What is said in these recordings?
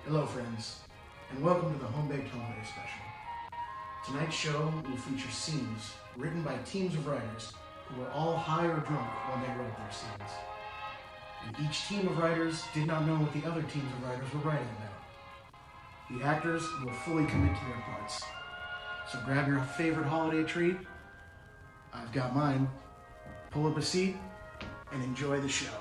Hello friends, and welcome to the Home Baked Holiday Special. Tonight's show will feature scenes written by teams of writers who were all high or drunk when they wrote their scenes. And each team of writers did not know what the other teams of writers were writing about. The actors will fully commit to their parts. So grab your favorite holiday treat. I've got mine. Pull up a seat and enjoy the show.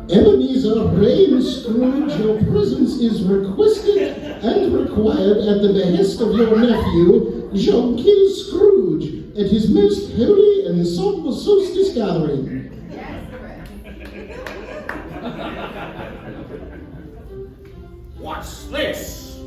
Ebenezer Rain Scrooge, your presence is requested and required at the behest of your nephew, Jean-Gil Scrooge, at his most holy and somber solstice gathering. What's this?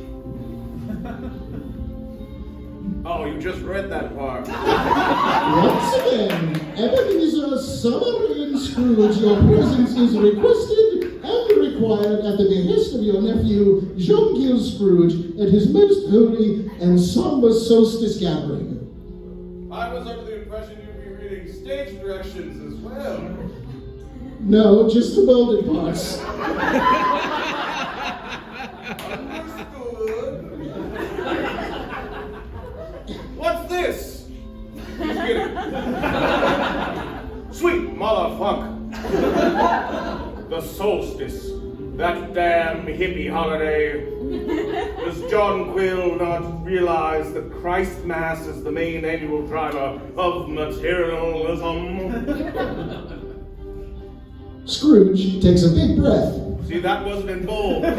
Oh, you just read that part. Once again, Ebenezer Summer Rain Scrooge, your presence is requested and required at the behest of your nephew, Jean-Gil Scrooge, at his most holy and somber solstice gathering. I was under the impression you'd be reading stage directions as well. No, just the bolded parts. Understood. What's this? Just kidding. Sweet motherfucker. The solstice. That damn hippie holiday. Does John Quill not realize that Christ Mass is the main annual driver of materialism? Scrooge takes a big breath. See, that wasn't in bold. It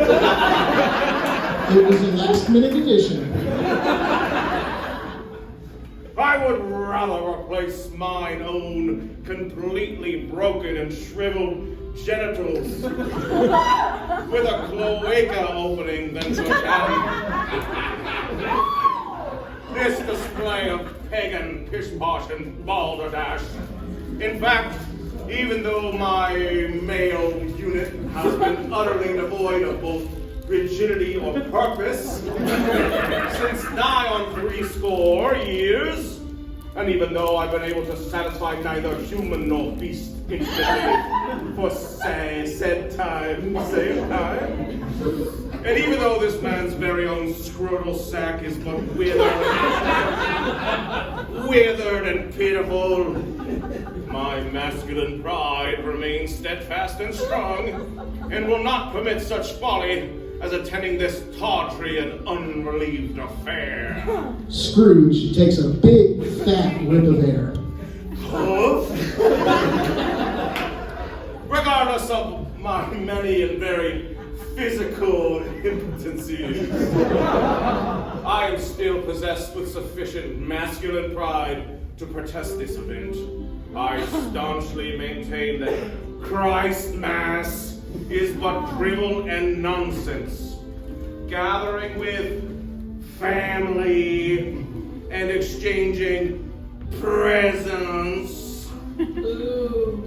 was a last-minute addition. I would rather replace mine own completely broken and shriveled genitals with a cloaca opening than to have this display of pagan pish-posh and balderdash. In fact, even though my male unit has been utterly devoid of both rigidity or purpose since nigh on 60 years, and even though I've been able to satisfy neither human nor beast instantly for said time, and even though this man's very own scrotal sack is but withered and pitiful, my masculine pride remains steadfast and strong, and will not permit such folly as attending this tawdry and unrelieved affair. Scrooge takes a big, fat whiff of air. Regardless of my many and very physical impotencies, I I am still possessed with sufficient masculine pride to protest this event. I staunchly maintain that Christ Mass is but drivel and nonsense. Gathering with family and exchanging presents. Oh,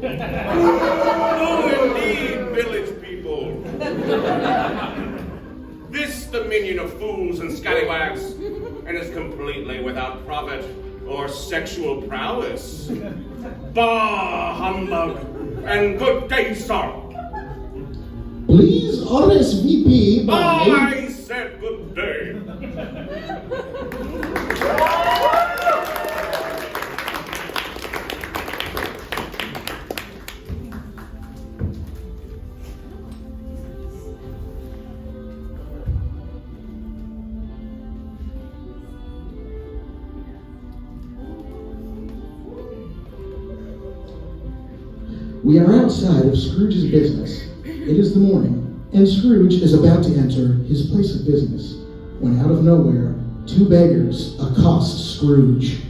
indeed, village people. This dominion of fools and scallywags, and is completely without profit or sexual prowess. Bah, humbug, and good day, sir. Please RSVP by... I said good day. We are outside of Scrooge's business. It is the morning, and Scrooge is about to enter his place of business, when out of nowhere, two beggars accost Scrooge.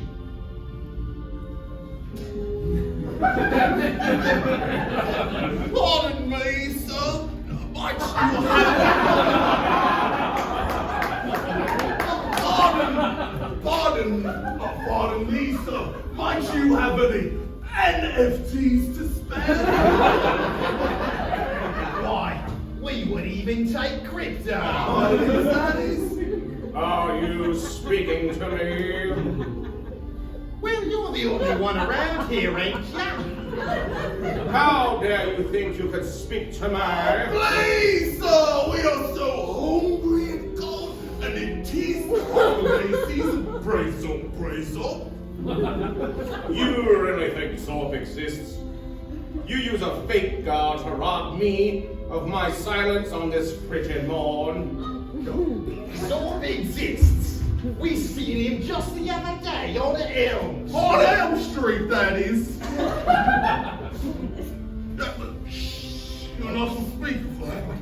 Pardon me, sir. Pardon me, sir. Might you have any NFTs to spare? Why, we would even take crypto. That is. Are you speaking to me? Well, you're the only one around here, ain't ya? How dare you think you could speak to me? Please, sir, we are so hungry and cold, and it is the holiday season. Praise up. You really think Zorp exists? You use a fake god to rob me of my silence on this frigid morn. Zorp exists. We seen him just the other day on Elm. On Elm Street, that is. Shh, you're not on speakerphone.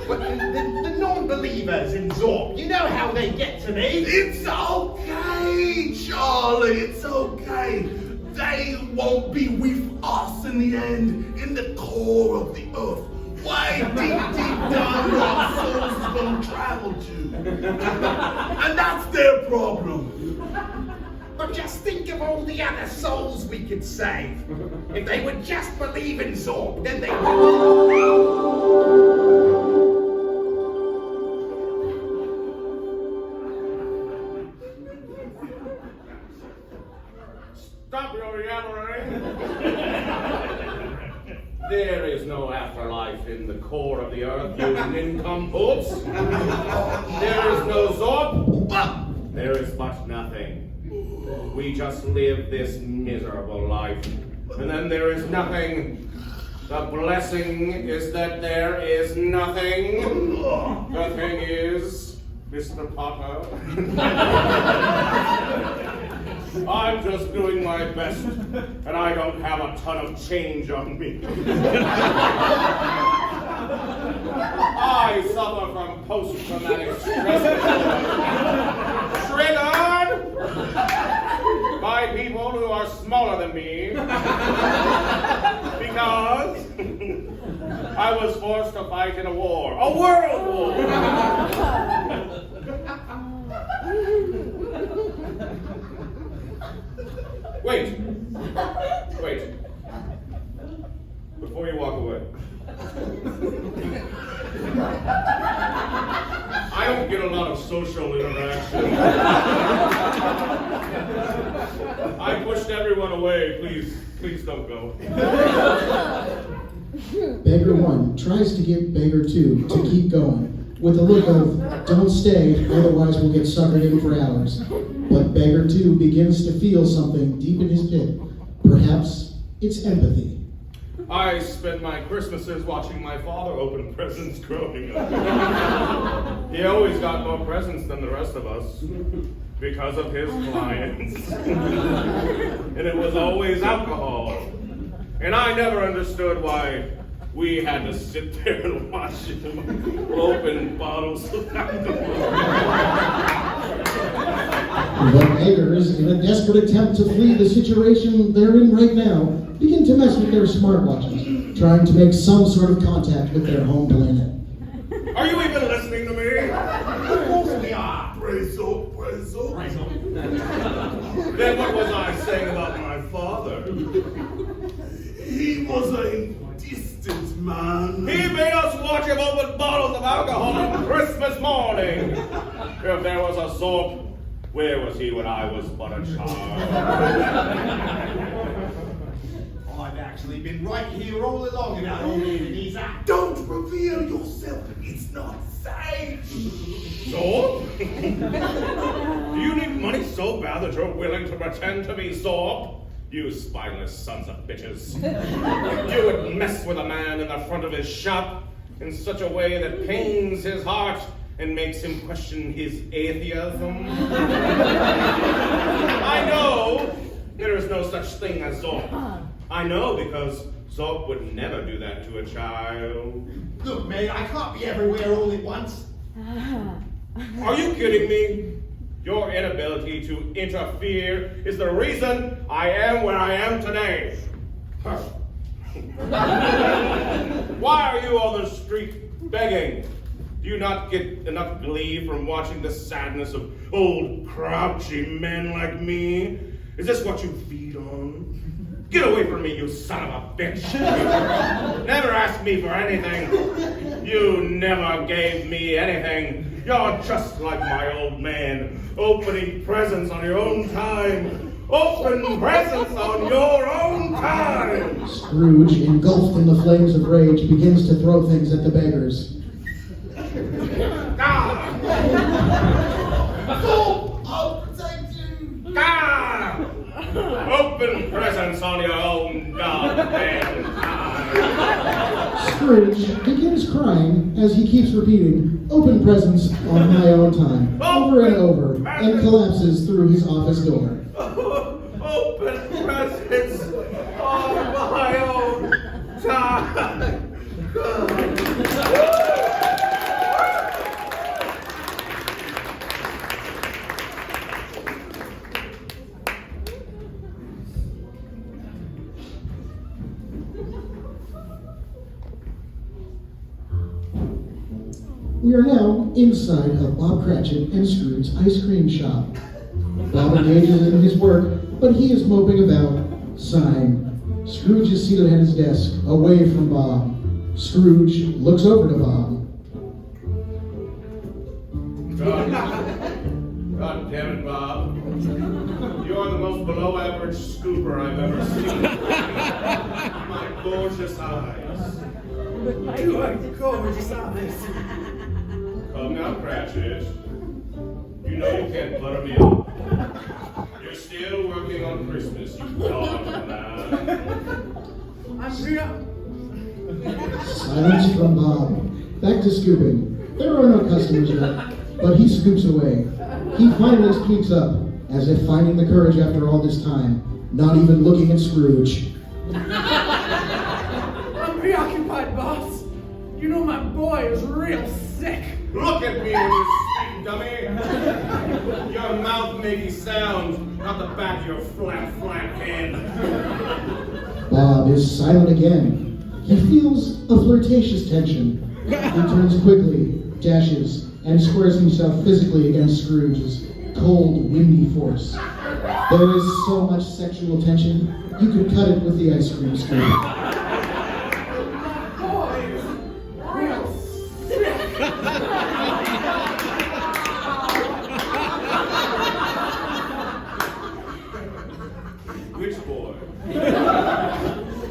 But the non-believers in Zorp, you know how they get to me. It's okay, Charlie, it's okay. They won't be with us in the end, in the core of the earth. Way deep down where our souls is gonna travel to. And that's their problem. But just think of all the other souls we could save. If they would just believe in Zorp, then they would. Stop your yammering! There is no afterlife in the core of the earth, you nincompoops. There is no Zorp. There is but nothing. We just live this miserable life. And then there is nothing. The blessing is that there is nothing. The thing is, Mr. Potter, I'm just doing my best, and I don't have a ton of change on me. I suffer from post-traumatic stress disorder, triggered by people who are smaller than me, because I was forced to fight in a war, a world war. Wait. Before you walk away. I don't get a lot of social interaction. I pushed everyone away. Please don't go. Beggar 1 tries to get Beggar 2 to keep going, with a look of, don't stay, otherwise we'll get suckered in for hours. But Beggar 2 begins to feel something deep in his pit. Perhaps it's empathy. I spent my Christmases watching my father open presents growing up. He always got more presents than the rest of us because of his clients. And it was always alcohol. And I never understood why We had to sit there and watch him open bottles of alcohol. The beggars, in a desperate attempt to flee the situation they're in right now, begin to mess with their smartwatches, trying to make some sort of contact with their home planet. Are you even listening to me? Of course we are. Praise up, praise up. Praise up. Then what was I saying about my father? He was a distant man. He made us watch him open bottles of alcohol on Christmas morning. If there was a Zorp, where was he when I was but a child? I've actually been right here all along in that old Ebenezer. Don't reveal yourself. It's not safe. Zorp? Do you need money so bad that you're willing to pretend to be Zorp? You spineless sons of bitches. You would mess with a man in the front of his shop in such a way that pains his heart and makes him question his atheism. I know there is no such thing as Zorp. I know because Zorp would never do that to a child. Look, mate, I can't be everywhere all at once. Are you kidding me? Your inability to interfere is the reason I am where I am today. Why are you on the street begging? Do you not get enough glee from watching the sadness of old grouchy men like me? Is this what you feed on? Get away from me, you son of a bitch! Never asked me for anything. You never gave me anything. You're just like my old man, opening presents on your own time. Open presents on your own time! Scrooge, engulfed in the flames of rage, begins to throw things at the beggars. God! I'll protect you. God! Open presents on your own goddamn time! Scrooge begins crying as he keeps repeating, "Open presents on my own time," over and over, and collapses through his office door. Open presents on my own time! We are now inside of Bob Cratchit and Scrooge's ice cream shop. Bob engages in his work, but he is moping about, sighing. Scrooge is seated at his desk, away from Bob. Scrooge looks over to Bob. God damn it, Bob. You're the most below average scooper I've ever seen. My gorgeous eyes. You have gorgeous eyes. Come now, Cratchit. You know you can't butter me up. You're still working on Christmas, you dog man. I'm here. Silence from Bob. Back to scooping. There are no customers yet, but he scoops away. He finally speaks up, as if finding the courage after all this time, not even looking at Scrooge. I'm preoccupied, boss. You know my boy is real sick. Look at me when you speak, dummy. Your mouth may be sound, not the back of your flat head. Bob is silent again. He feels a flirtatious tension. He turns quickly, dashes, and squares himself physically against Scrooge's cold, windy force. There is so much sexual tension, you could cut it with the ice cream scoop. Which boy?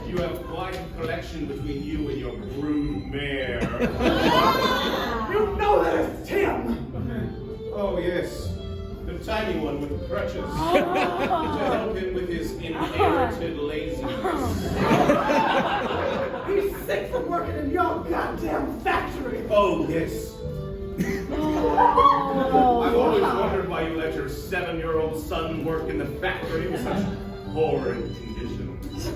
You have quite a collection between you and your brood mare. You know that it's Tim. Oh, yes. The tiny one with the crutches. To help him with his inherited laziness. He's sick from working in your goddamn factory. Oh, yes. I've always wondered why you let your 7-year-old son work in the factory in such horrid conditions.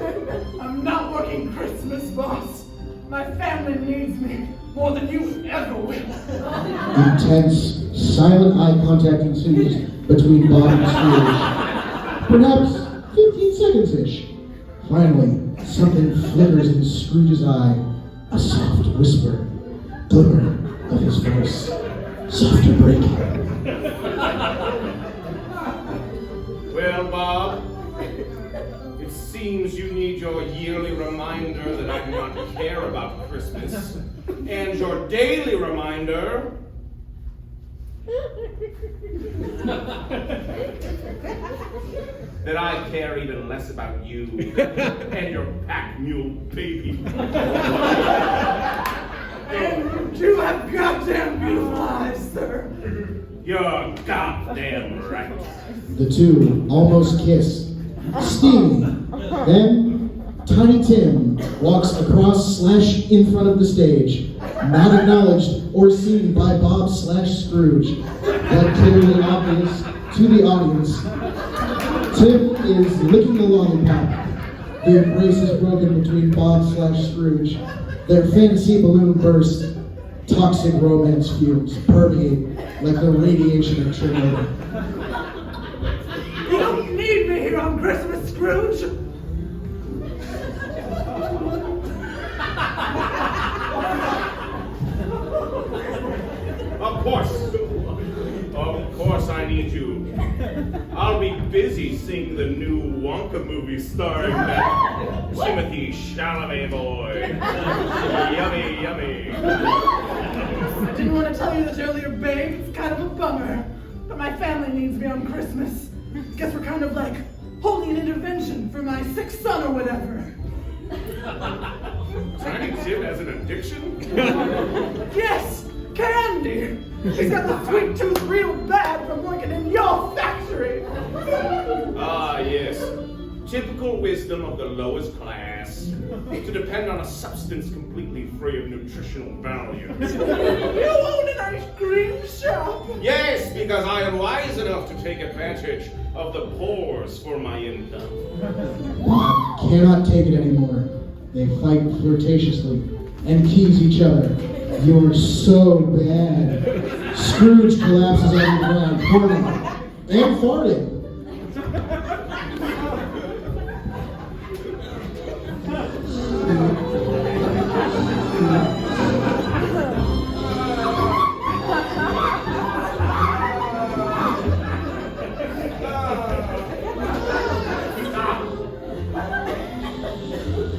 I'm not working Christmas, boss. My family needs me more than you ever will. Intense, silent eye contact ensues between Bob and Scrooge. Perhaps 15 seconds-ish. Finally, something flickers in Scrooge's eye. A soft whisper. Glimmer of his voice. Softer breaking. Well, Bob, it seems you need your yearly reminder that I do not care about Christmas, and your daily reminder that I care even less about you and your pack mule baby. And you have goddamn beautiful eyes, sir. You're goddamn right. The two almost kiss. Steamy. Then, Tiny Tim walks across / in front of the stage, not acknowledged or seen by Bob / Scrooge, but clearly obvious to the audience. Tim is licking the lollipop. The embrace is broken between Bob / Scrooge. Their fantasy balloon bursts. Toxic romance fumes permeate like the radiation of Chernobyl. You don't need me here on Christmas, Scrooge. Of course I need you. I'll be busy seeing the new Wonka movie starring that Timothy Chalamet boy. Yummy, yummy. I didn't want to tell you this earlier, babe. It's kind of a bummer. But my family needs me on Christmas. Guess we're kind of like holding an intervention for my sick son or whatever. Tiny Tim has an addiction? Yes, candy. He's got the sweet tooth real bad from working in your factory. Ah, yes. Typical wisdom of the lowest class. To depend on a substance completely free of nutritional value. You own an ice cream shop. Yes, because I am wise enough to take advantage of the pores for my income. Bob cannot take it anymore. They fight flirtatiously and tease each other. You're so bad. Scrooge collapses on the ground, farting and farting.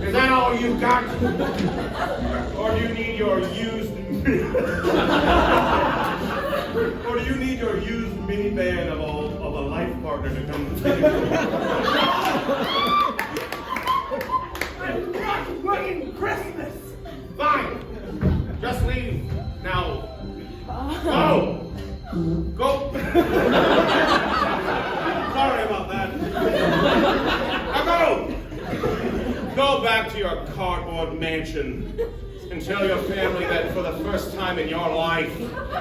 Is that all you got? Or do you need your used or do you need your used minivan of a life partner to come take you? I'm not working Christmas. Fine. Just leave. Now. Go. Go. Sorry about that. Now go. Go back to your cardboard mansion and tell your family that for the first time in your life,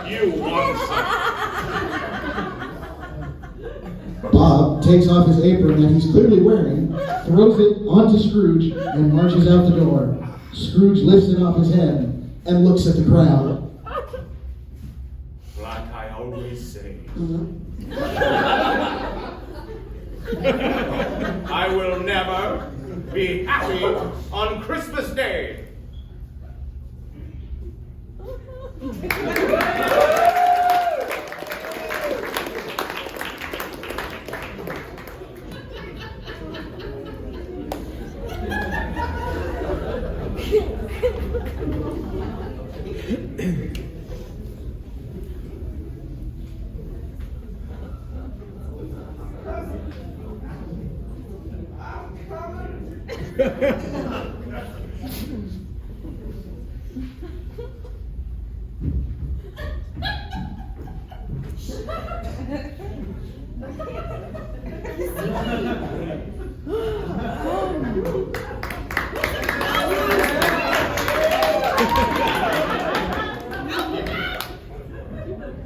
you won something. Bob takes off his apron that he's clearly wearing, throws it onto Scrooge, and marches out the door. Scrooge lifts it off his head and looks at the crowd. Like I always say. I will never be happy on Christmas Day.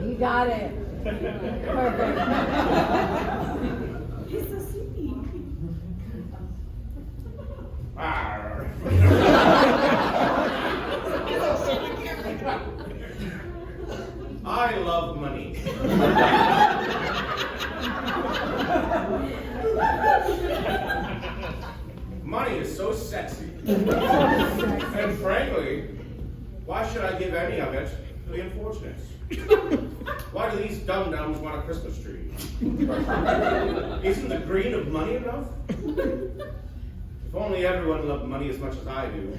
You got it. Perfect. He's so sweet. Arr. I love money. Money is so sexy. And frankly, why should I give any of it to the unfortunates? Why do these dum-dums want a Christmas tree? Isn't the green of money enough? If only everyone loved money as much as I do,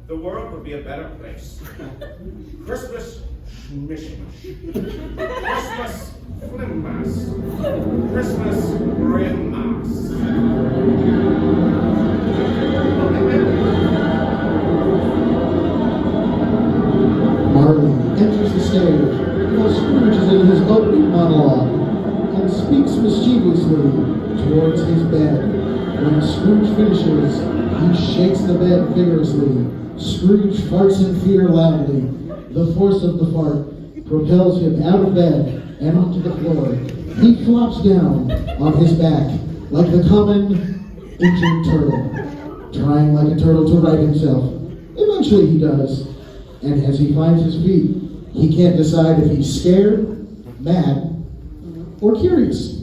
the world would be a better place. Christmas mishmash. Christmas flimmas. Christmas grimmas. Marley enters the stage while Scrooge is in his opening monologue and speaks mischievously towards his bed. When Scrooge finishes, he shakes the bed vigorously. Scrooge farts in fear loudly. The force of the fart propels him out of bed and onto the floor. He flops down on his back like the common injured turtle, trying like a turtle to right himself. Eventually he does. And as he finds his feet, he can't decide if he's scared, mad, or curious.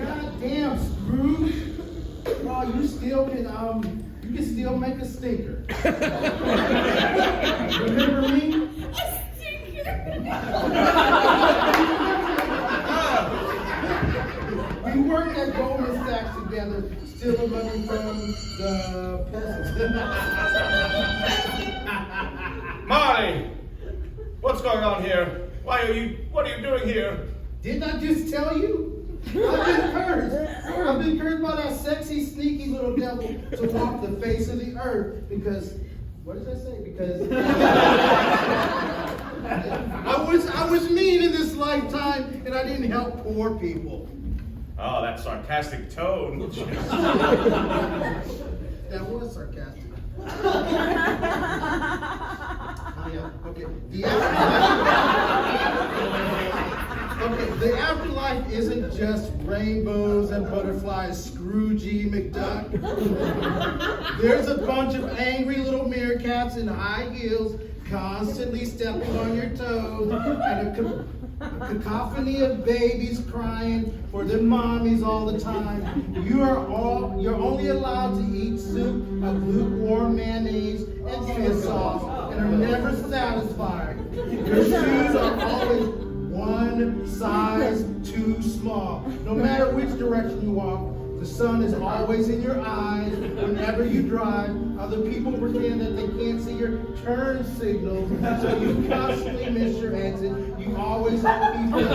Goddamn, Scrooge! Oh, you can still make a stinker. Remember me? A stinker. We worked at Goldman Sachs together, stealing money from the peasants. Marley! What's going on here? What are you doing here? Didn't I just tell you? I've been cursed. I've been cursed by that sexy, sneaky little devil to walk the face of the earth because, what does that say? Because I was mean in this lifetime and I didn't help poor people. Oh, that sarcastic tone. That was sarcastic. Okay. The afterlife isn't just rainbows and butterflies, Scroogey McDuck. There's a bunch of angry little meerkats in high heels constantly stepping on your toes and a cacophony of babies crying for their mommies all the time. You're only allowed to eat soup of lukewarm mayonnaise and fish sauce and are never satisfied. Your shoes are always one size too small. No matter which direction you walk, the sun is always in your eyes. Whenever you drive, other people pretend that they can't see your turn signals, so you constantly miss your exit. You always let people feel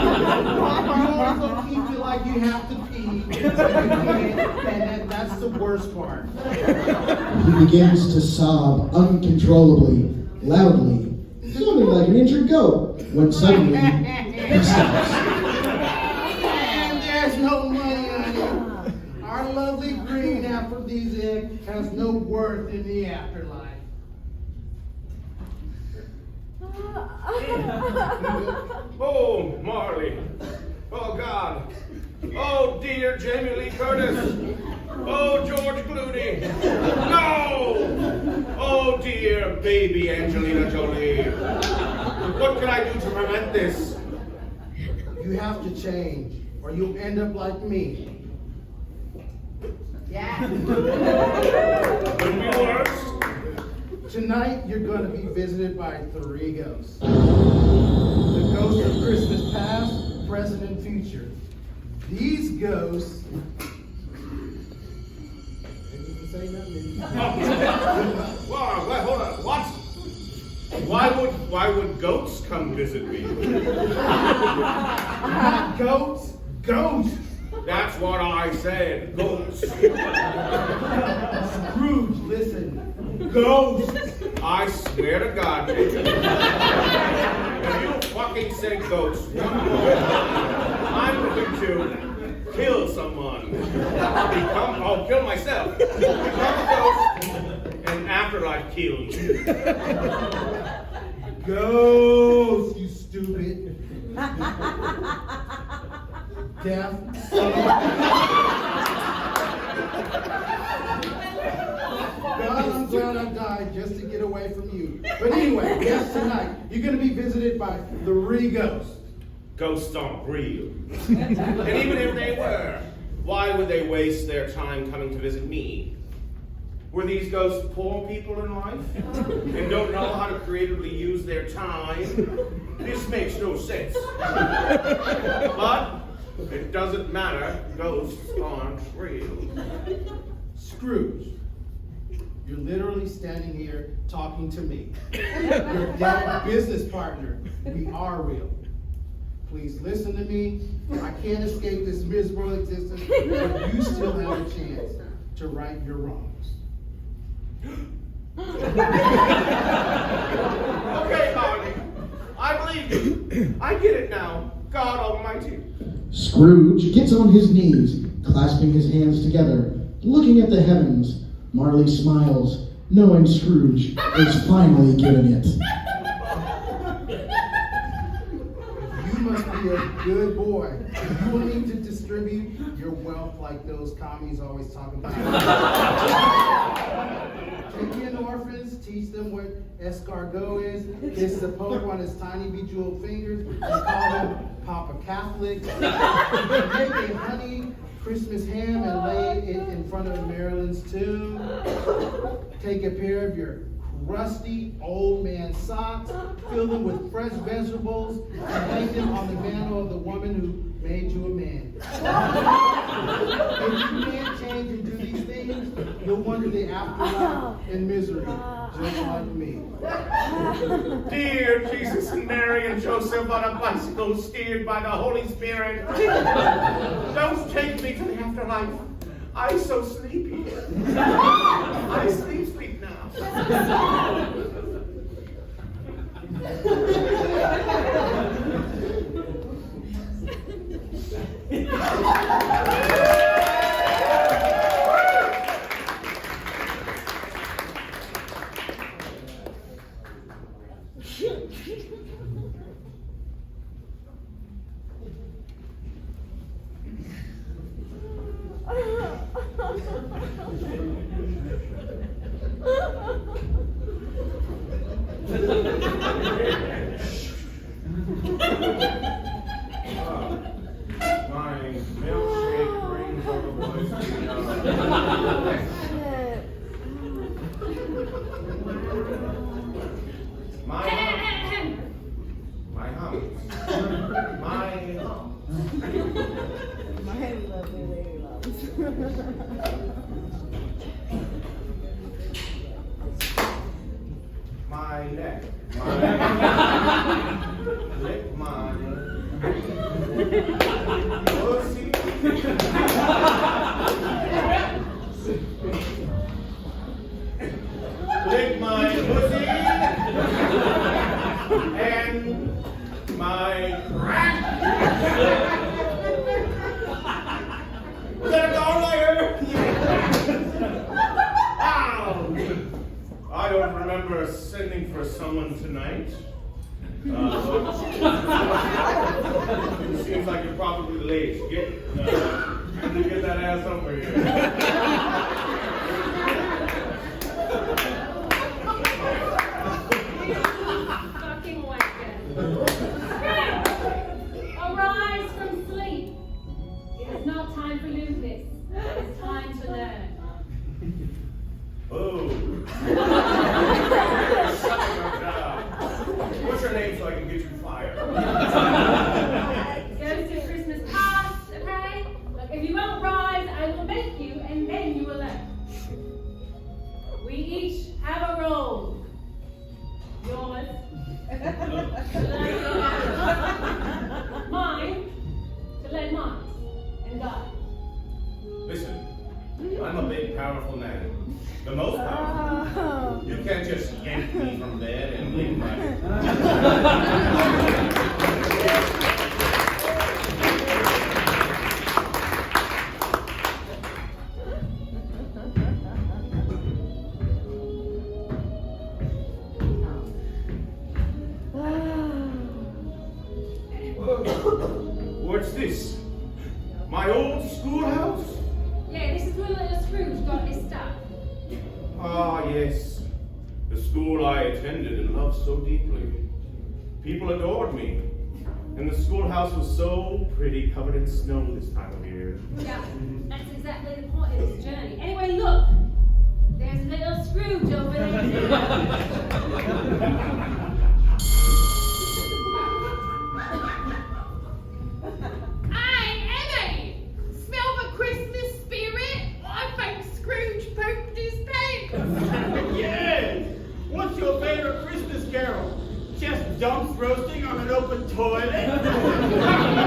like you have to pee, so you can't, and that's the worst part. He begins to sob uncontrollably, loudly, sounding like an injured goat, when suddenly he stops. And there's no money on it. Our lovely green aphrodisiac has no worth in the afterlife. Oh, Marley. Oh, God. Oh, dear Jamie Lee Curtis. Oh, George Clooney. No! Oh, dear baby Angelina Jolie. What can I do to prevent this? You have to change, or you'll end up like me. Yeah. Could be worse. Tonight, you're going to be visited by 3 ghosts. The ghosts of Christmas past, present, and future. These ghosts... Didn't say nothing. Wow, hold on. What? Why would goats come visit me? Not goats, ghosts. That's what I said. Goats. Scrooge, listen. Ghosts. I swear to God, Jason. If you fucking say ghosts one more, I'm going to kill someone. I'll kill myself. Become a ghost, and afterlife kill you. Ghosts, you stupid. Death. God, I'm glad I died just to get away away from you. But anyway, yes, tonight, you're going to be visited by 3 ghosts. Ghosts aren't real. And even if they were, why would they waste their time coming to visit me? Were these ghosts poor people in life and don't know how to creatively use their time? This makes no sense. But it doesn't matter. Ghosts aren't real. Scrooge, you're literally standing here talking to me. Your dead business partner. We are real. Please listen to me. I can't escape this miserable existence, but you still have a chance to right your wrongs. Okay, Barney. I believe you. I get it now. God Almighty. Scrooge gets on his knees, clasping his hands together, looking at the heavens. Marley smiles, knowing Scrooge is finally getting it. You must be a good boy. You will need to distribute your wealth like those commies always talk about. Take in orphans, teach them what escargot is, kiss the Pope on his tiny bejeweled fingers, and call him Papa Catholic. Make a honey Christmas ham and lay it in front of Marilyn's tomb. Take a pair of your rusty old man socks, fill them with fresh vegetables, and hang them on the mantle of the woman who made you a man. If you can't change and do these things, you'll wonder the afterlife in misery, just like me. Dear Jesus and Mary and Joseph on a bicycle steered by the Holy Spirit, don't take me to the afterlife. I'm so sleepy. I sleep now. My milkshake brings all the boys to my hum. My lovely lady loves. My neck. Lick my pussy. Lick my pussy and my crack. Was that a dog layer? Ow! I don't remember sending for someone tonight. Seems like you're probably late. Get that ass over here. Fucking wagon. Arise from sleep. It is not time for lewdness. It is time to learn. Oh. What's your name so I can get you fired? Ghost of Christmas past, okay? Look, if you won't rise, I will make you, and then you will learn. We each have a role. Yours. To learn your life. Mine. To lead minds and guide. Listen, I'm a big, powerful man. The most powerful. You can't just yank me from bed and leave my... What's this? My old schoolhouse? Yeah, this is where little Scrooge got his stuff. Ah, yes. The school I attended and loved so deeply. People adored me. And the schoolhouse was so pretty, covered in snow this time of year. Yeah, that's exactly the point of this journey. Anyway, look. There's little Scrooge over there. Hey, Emmy! Smell the Christmas spirit? I think Scrooge pooped his pants. Yeah! What's your favorite Christmas carol? Just dumps roasting on an open toilet?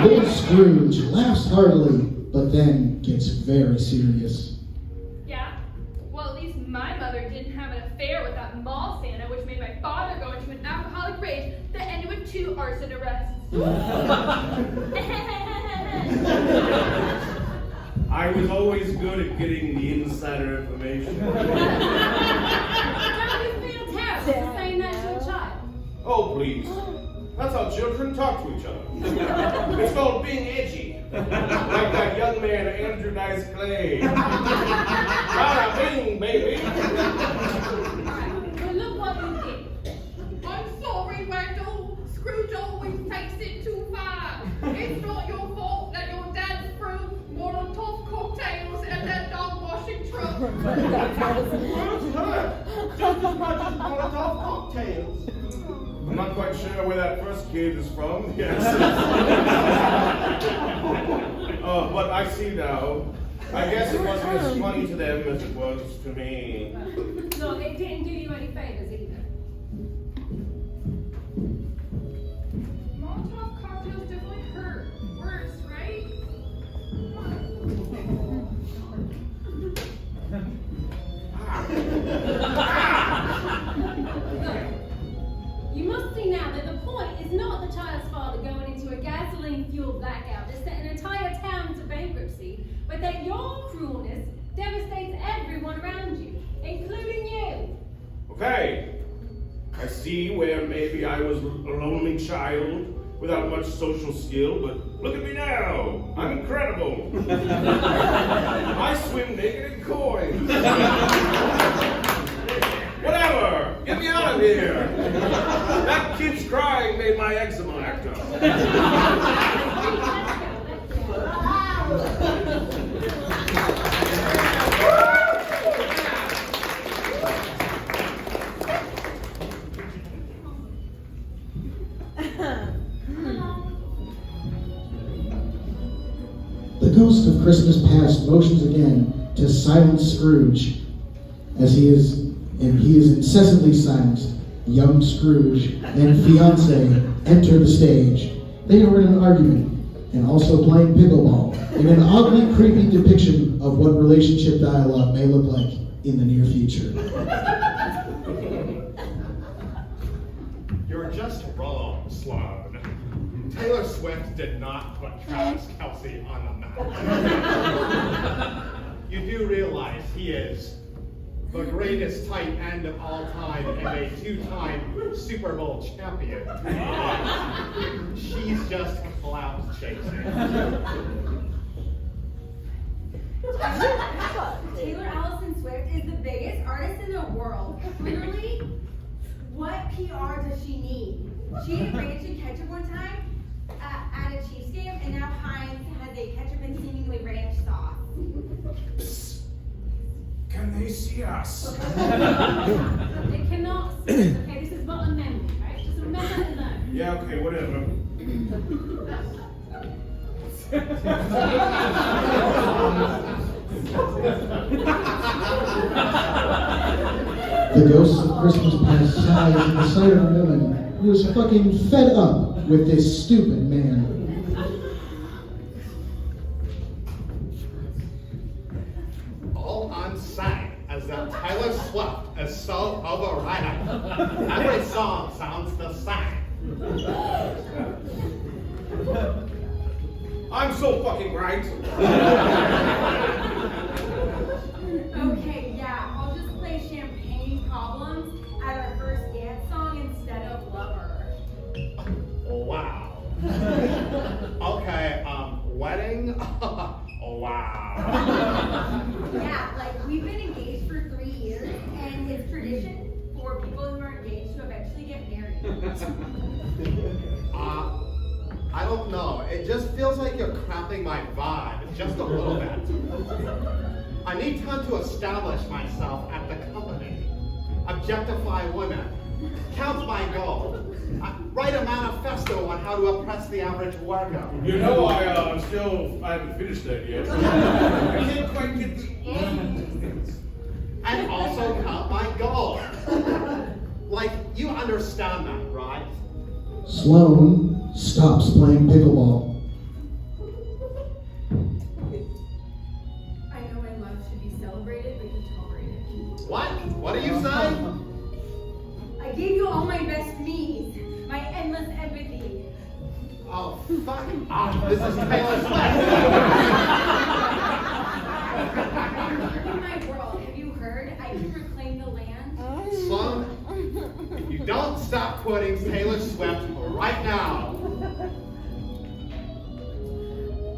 Little Scrooge laughs heartily, but then gets very serious. Yeah? Well, at least my mother didn't have an affair with that mall Santa, which made my father go into an alcoholic rage that ended with 2 arson arrests. I was always good at getting the insider information. Don't you feel terrible for saying that to a child? Oh, please. That's how children talk to each other. It's called being edgy. Like that young man, Andrew Dice Clay. Bada bing, baby. Alright, well look what you did. I'm sorry, Randall. Scrooge always takes it too far. It's not your fault that your dad threw Molotov cocktails at that dog washing truck. Just as much as Molotov cocktails. I'm not quite sure where that first kid is from. Yes. But I see now. I guess it wasn't as funny to them as it was to me. Look, it didn't do you any favors either. Molotov cocktails definitely hurt. Worse, right? You must see now that the point is not the child's father going into a gasoline-fueled blackout that sent an entire town into bankruptcy, but that your cruelness devastates everyone around you, including you. Okay. I see where maybe I was a lonely child without much social skill, but look at me now. I'm incredible. I swim naked in coins. Whatever. Get me out of here. That kid's crying made my eczema act up. The ghost of Christmas past motions again to silence Scrooge, as he is incessantly silenced. Young Scrooge and fiancé enter the stage. They are in an argument and also playing pickleball in an oddly creepy depiction of what relationship dialogue may look like in the near future. You're just wrong, Sloan. Taylor Swift did not put Travis Kelce on the map. You do realize he is the greatest tight end of all time and a 2-time Super Bowl champion. She's just clout chasing. Taylor Allison Swift is the biggest artist in the world. Literally, what PR does she need? She ate ranch and ketchup one time at a Chiefs game, and now Heinz has a ketchup and seemingly ranch sauce. Can they see us? They cannot see us, okay? This is not a memory, right? Just remember to know. Yeah, okay, whatever. The ghost of Christmas past sighs in the sight of a woman who is fucking fed up with this stupid man. All I'm saying is that Taylor Swift is so overrated. Every song sounds the same. I'm so fucking right. Okay, yeah, I'll just play Champagne Problems as our first dance song instead of Lover. Wow. Okay, wedding? Wow. Yeah, like we've been engaged for 3 years, and it's tradition for people who are I don't know. It just feels like you're cramping my vibe just a little bit. I need time to establish myself at the company, objectify women, count my gold, write a manifesto on how to oppress the average worker. You know, I haven't finished that yet. I can't quite get the And also count my gold. Like, you understand that, right? Sloane stops playing pickleball. I know my love should be celebrated, but you tolerate it. What? What are you saying? I gave you all my best needs, my endless empathy. Oh, fuck off. This is Taylor Swift. In my world, have you heard? I can reclaim the land. Sloane, if you don't stop quoting Taylor Swift right now.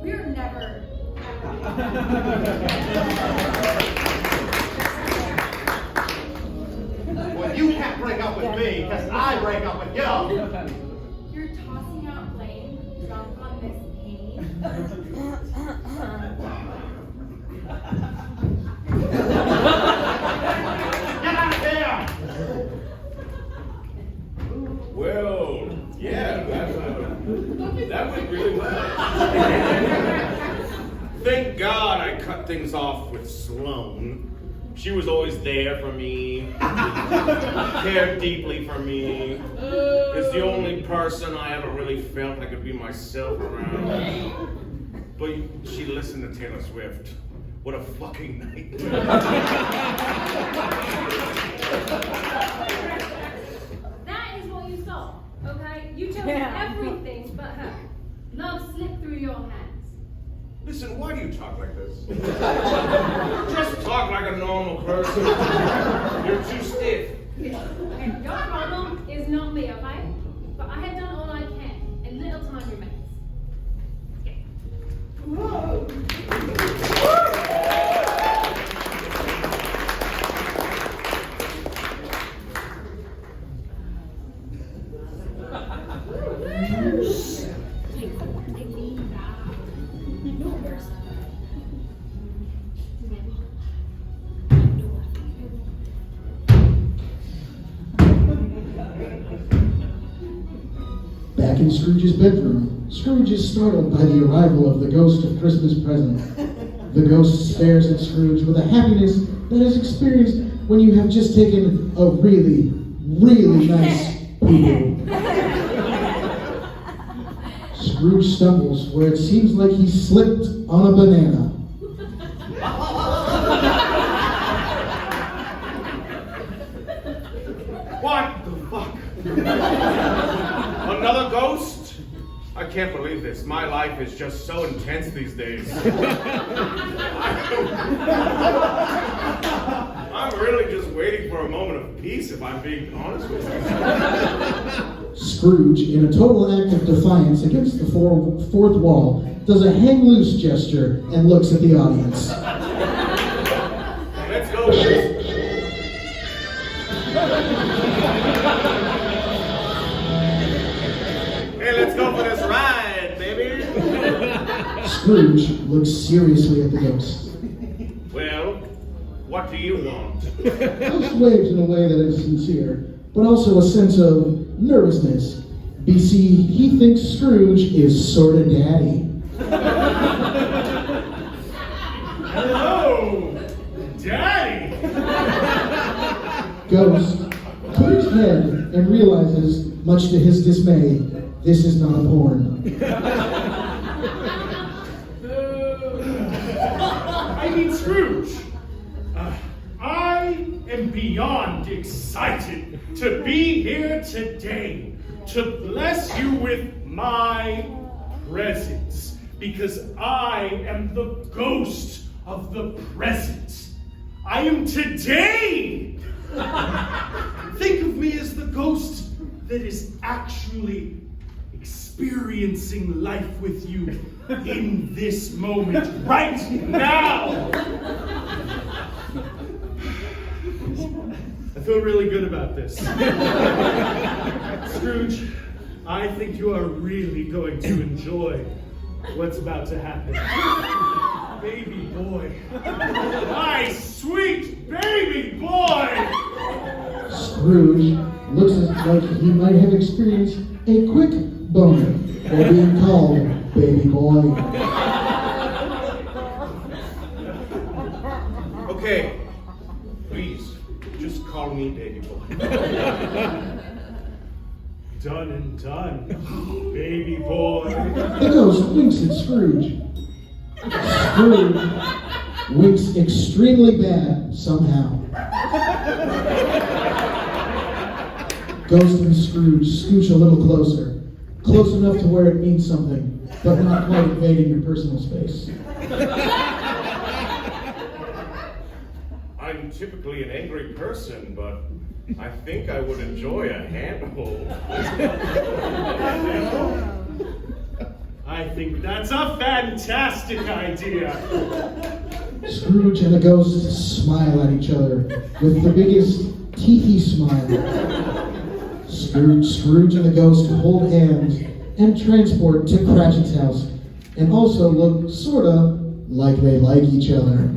We're never, Well, you can't break up with me, because I break up with you. You're tossing out blame, drunk on this pain. Get out of here! Well, yeah, that went really well. Thank God I cut things off with Sloane. She was always there for me, cared deeply for me. Is the only person I ever really felt I could be myself around. But she listened to Taylor Swift. What a fucking night. That is what you saw, okay? You chose everything but her. Love slipped through your hands. Listen, why do you talk like this? Just talk like a normal person. You're too stiff. Okay, your problem is not me, okay? But I have done all I can, and little time remains. Back in Scrooge's bedroom, Scrooge is startled by the arrival of the ghost of Christmas present. The ghost stares at Scrooge with a happiness that is experienced when you have just taken a really, really nice poo. Scrooge stumbles where it seems like he slipped on a banana. What the fuck? Another ghost? I can't believe this. My life is just so intense these days. I'm really just waiting for a moment of peace, if I'm being honest with you. Scrooge, in a total act of defiance against the fourth wall, does a hang loose gesture and looks at the audience. Let's go. Hey, let's go for this ride, baby. Scrooge looks seriously at the ghost. Well, what do you want? Ghost waves in a way that is sincere, but also a sense of nervousness. BC, he thinks Scrooge is sorta daddy. Hello, Daddy. Ghost clears his head and realizes, much to his dismay, this is not a porn. I mean, Scrooge, I am beyond excited to be here today to bless you with my presence, because I am the ghost of the present. I am today. Think of me as the ghost that is actually experiencing life with you in this moment, right now. feel really good about this. Scrooge, I think you are really going to enjoy what's about to happen. Baby boy. My sweet baby boy! Scrooge looks like he might have experienced a quick boner while being called baby boy. Okay, please, just call me baby boy. Done and done, baby boy. The ghost winks at Scrooge. Scrooge winks extremely bad somehow. Ghost and Scrooge scooch a little closer. Close enough to where it means something, but not quite invading your personal space. I'm typically an angry person, but I think I would enjoy a handhold. I think that's a fantastic idea. Scrooge and the ghost smile at each other with the biggest teethy smile. Scrooge and the ghost hold hands and transport to Cratchit's house, and also look sorta like they like each other.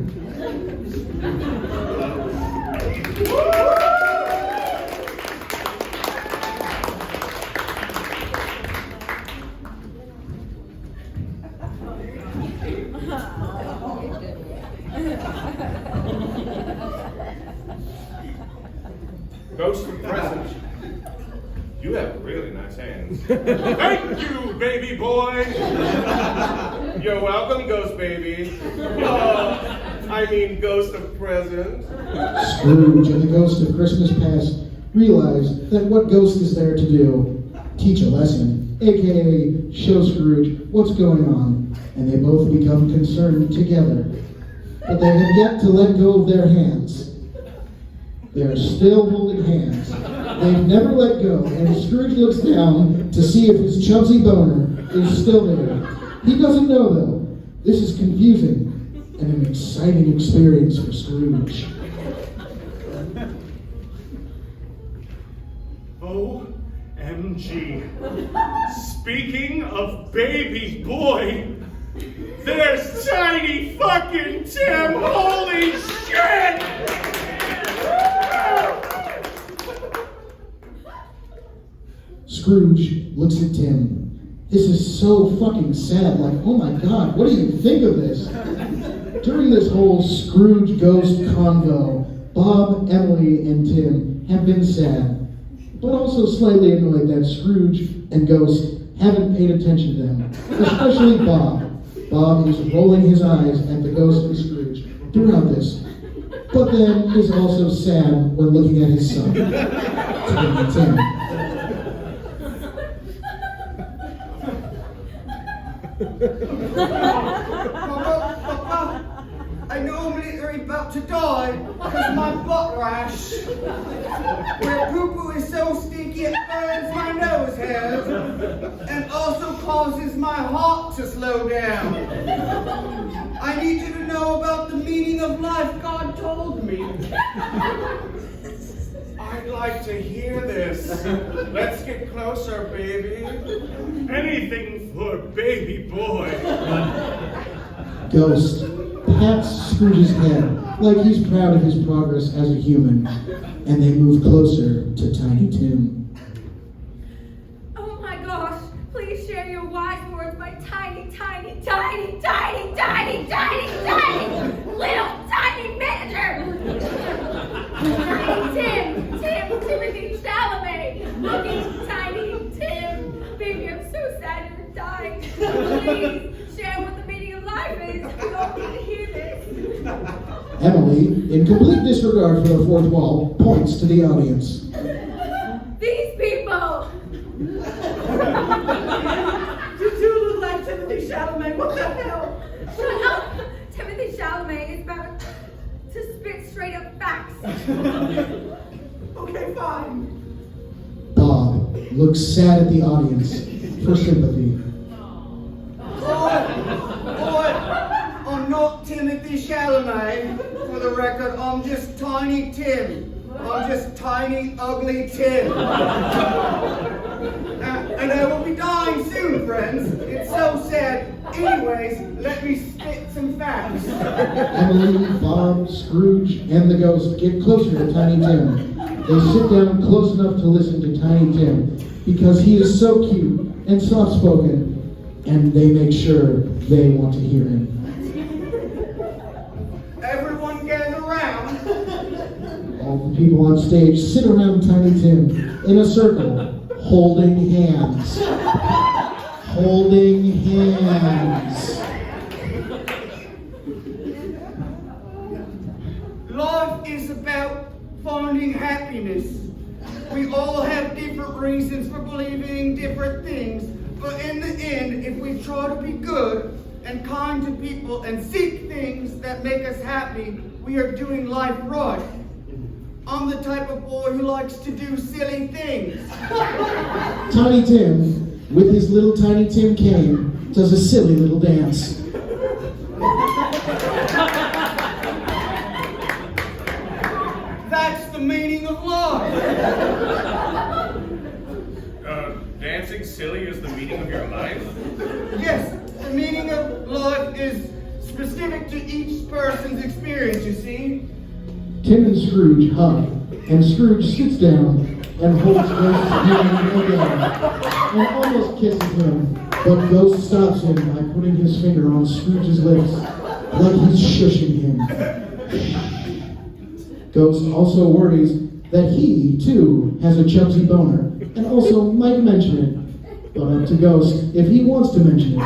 Ghost and present, you have really nice hands. Thank you, baby boy. You're welcome, ghost baby. Ghost of present. Scrooge and the ghost of Christmas past realize that what Ghost is there to do, teach a lesson, aka show Scrooge what's going on, and they both become concerned together. But they have yet to let go of their hands. They are still holding hands. They've never let go, and Scrooge looks down to see if his chubsy boner is still there. He doesn't know, though. This is confusing and an exciting experience for Scrooge. OMG. Speaking of baby boy, there's Tiny fucking Tim! Holy shit! Scrooge looks at Tim. This is so fucking sad. Like, oh my god, what do you think of this? During this whole Scrooge ghost convo, Bob, Emily, and Tim have been sad, but also slightly annoyed that Scrooge and Ghost haven't paid attention to them, especially Bob. Bob is rolling his eyes at the Ghost and Scrooge throughout this, but then is also sad when looking at his son, Tim. I normally are about to die because my butt rash, where poo-poo is so stinky it burns my nose hairs and also causes my heart to slow down. I need you to know about the meaning of life God told me. I'd like to hear this. Let's get closer, baby. Anything for baby boy. Ghost pats Scrooge's head like he's proud of his progress as a human, and they move closer to Tiny Tim. Oh my gosh, please share your wise words, my tiny, tiny, tiny, tiny, tiny, tiny, tiny, little tiny manager. Tiny Timothy Chalamet, looking Tiny Tim. Baby, I'm so sad you're dying. Please share what the meaning of life is. We all need to hear this. Emily, in complete disregard for the fourth wall, points to the audience. These people. You do look like Timothy Chalamet. What the hell? Shut up. Timothy Chalamet is about to spit straight up facts. Okay, fine. Bob looks sad at the audience for sympathy. I'm not Timothy Chalamet. For the record, I'm just Tiny Tim. I'm just tiny, ugly Tim. And I will be dying soon, friends. It's so sad. Anyways, let me spit some facts. Emily, Bob, Scrooge, and the ghost get closer to Tiny Tim. They sit down close enough to listen to Tiny Tim because he is so cute and soft-spoken, and they make sure they want to hear him. Everyone gather around. All the people on stage sit around Tiny Tim in a circle, holding hands. Holding hands. Life is about finding happiness. We all have different reasons for believing different things, but in the end, if we try to be good and kind to people and seek things that make us happy, we are doing life right. I'm the type of boy who likes to do silly things. Tiny Tim, with his little Tiny Tim cane, does a silly little dance. That's the meaning of life. Dancing silly is the meaning of your life? Yes, the meaning of life is specific to each person's experience, you see. Tim and Scrooge hug, and Scrooge sits down and holds Ghost's hand again, and almost kisses him, but Ghost stops him by putting his finger on Scrooge's lips, like he's shushing him. Ghost also worries that he, too, has a chubsy boner, and also might mention it, but up to Ghost if he wants to mention it.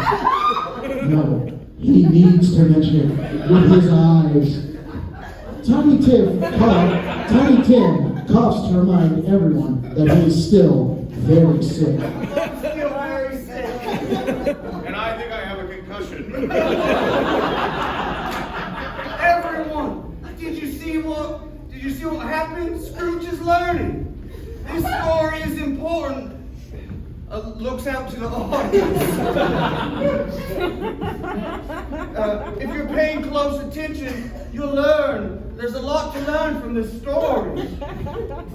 No, he needs to mention it with his eyes. Tiny Tim coughs to remind everyone that he is still very sick. Still very sick. And I think I have a concussion. Everyone, did you see what happened? Scrooge is learning. This story is important. Looks out to the audience. If you're paying close attention, you'll learn. There's a lot to learn from this story.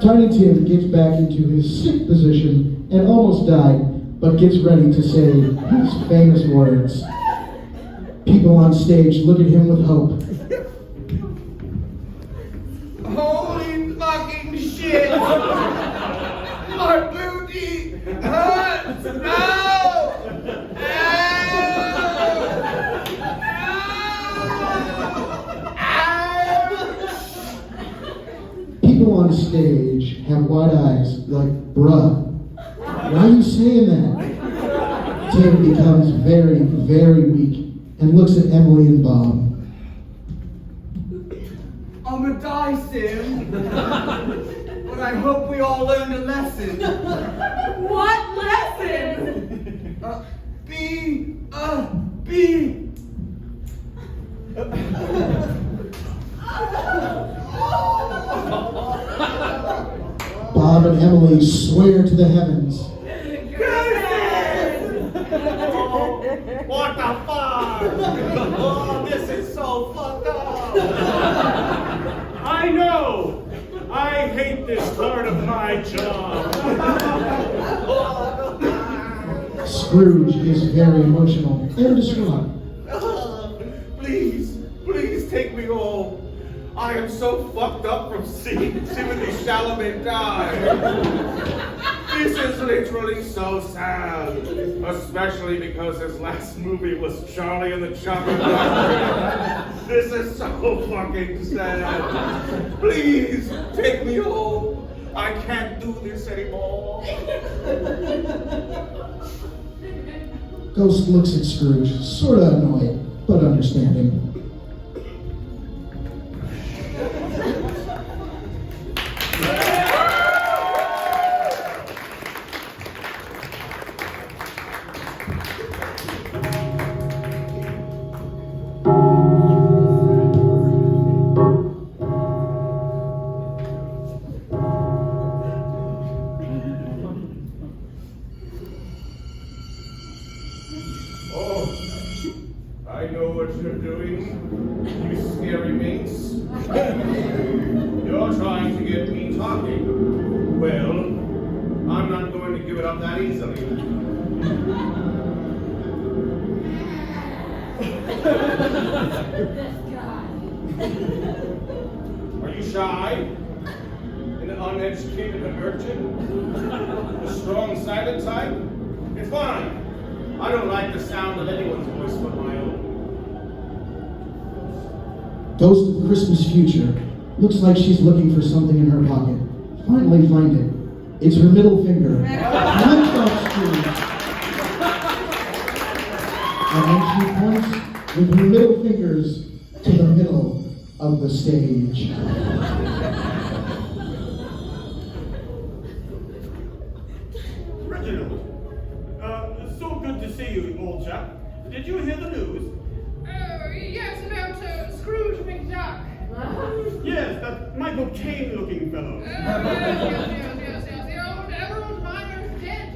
Tiny Tim gets back into his sick position and almost died, but gets ready to say his famous words. People on stage look at him with hope. Holy fucking shit! My booty hurts! No! People on stage have wide eyes like, bruh, why are you saying that? Tim becomes very, very weak and looks at Emily and Bob. I'm a die, Sim. But I hope we all learned a lesson. What lesson? Be. Bob and Emily swear to the heavens. What the fuck? Oh, this is so fucked up. I know! I hate this part of my job. Scrooge is very emotional and distraught. Please take me home. I am so fucked up from seeing Timothy Chalamet die. This is literally so sad, especially because his last movie was Charlie and the Chocolate Factory. This is so fucking sad. Please take me home. I can't do this anymore. Ghost looks at Scrooge, sort of annoyed, but understanding. Oh, I know what you're doing. talking. Well, I'm not going to give it up that easily. Are you shy? An uneducated urchin? A strong, silent type? It's fine. I don't like the sound of anyone's voice but my own. Ghost of Christmas Future. Looks like she's looking for something in her pocket. Finally find it. It's her middle finger. Punch off Scrooge. And then she points with her middle fingers to the middle of the stage. Reginald, so good to see you, old chap. Did you hear the news? Yes, about Scrooge McDuck. Yes, that Michael Caine-looking fellow. Yes. The old Emerald Miner's dead.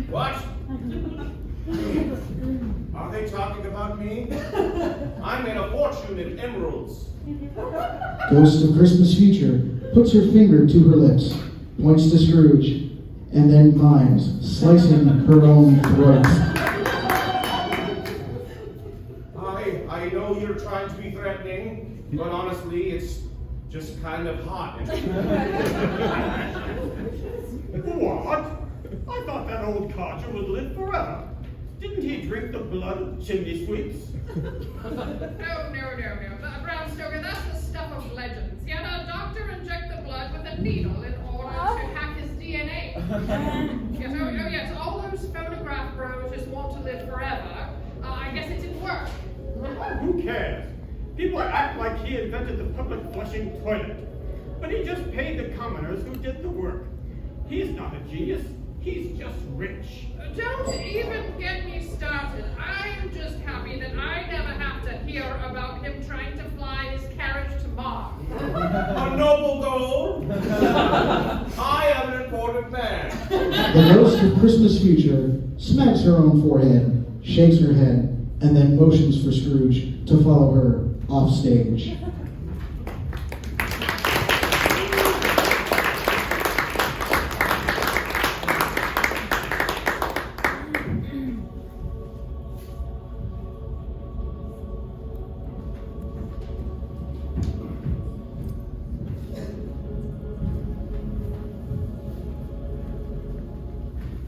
What? Are they talking about me? I made a fortune in emeralds. Ghost of Christmas Future puts her finger to her lips, points to Scrooge, and then mimes, slicing her own throat. I know you're trying to be threatening, but honestly, it's just kind of hot. What? I thought that old codger would live forever. Didn't he drink the blood of chimney sweeps? No. Brownstoker, that's the stuff of legends. He had a doctor inject the blood with a needle in order to hack his DNA. Yes, all those phonograph bros just want to live forever. I guess it didn't work. Who cares? People act like he invented the public flushing toilet. But he just paid the commoners who did the work. He's not a genius. He's just rich. Don't even get me started. I'm just happy that I never have to hear about him trying to fly his carriage to Mars. A noble goal. I am an important man. The Ghost of Christmas Future smacks her own forehead, shakes her head, and then motions for Scrooge to follow her off stage.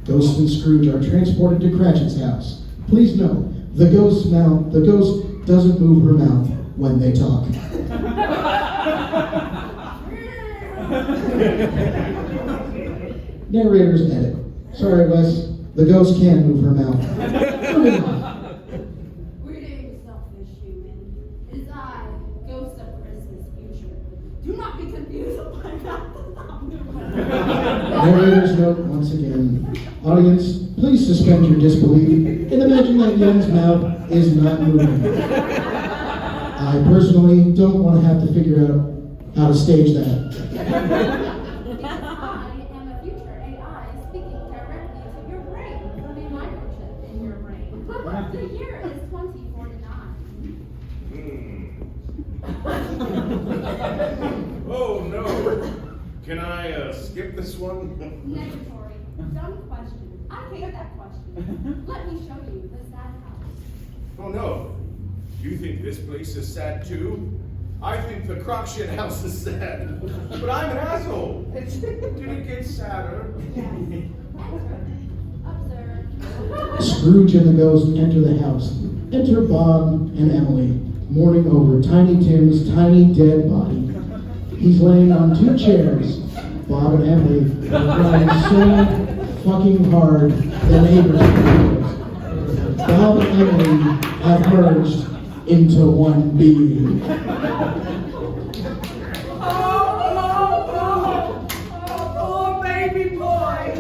Ghost and Scrooge are transported to Cratchit's house. Please note, the ghost doesn't move her mouth when they talk. Narrator's edit. Sorry, Wes. The ghost can move her mouth. Greetings, selfish human. It is I, Ghost of Christmas Future. Do not be confused by that. Narrator's note once again. Audience, please suspend your disbelief and imagine that Yen's mouth is not moving. I personally don't want to have to figure out how to stage that. Because I am a future AI speaking directly to your brain from a microchip in your brain. The year is 2049. Oh no. Can I skip this one? Negatory. Dumb question. I hate that question. Let me show you the sad house. Oh no. You think this place is sad too? I think the crock shit house is sad. But I'm an asshole. Did it get sadder? Observe. Scrooge and the ghost enter the house. Enter Bob and Emily, mourning over Tiny Tim's tiny dead body. He's laying on two chairs. Bob and Emily are crying so fucking hard the neighbors can hear it. Bob and Emily have merged into one being. Oh, baby boy.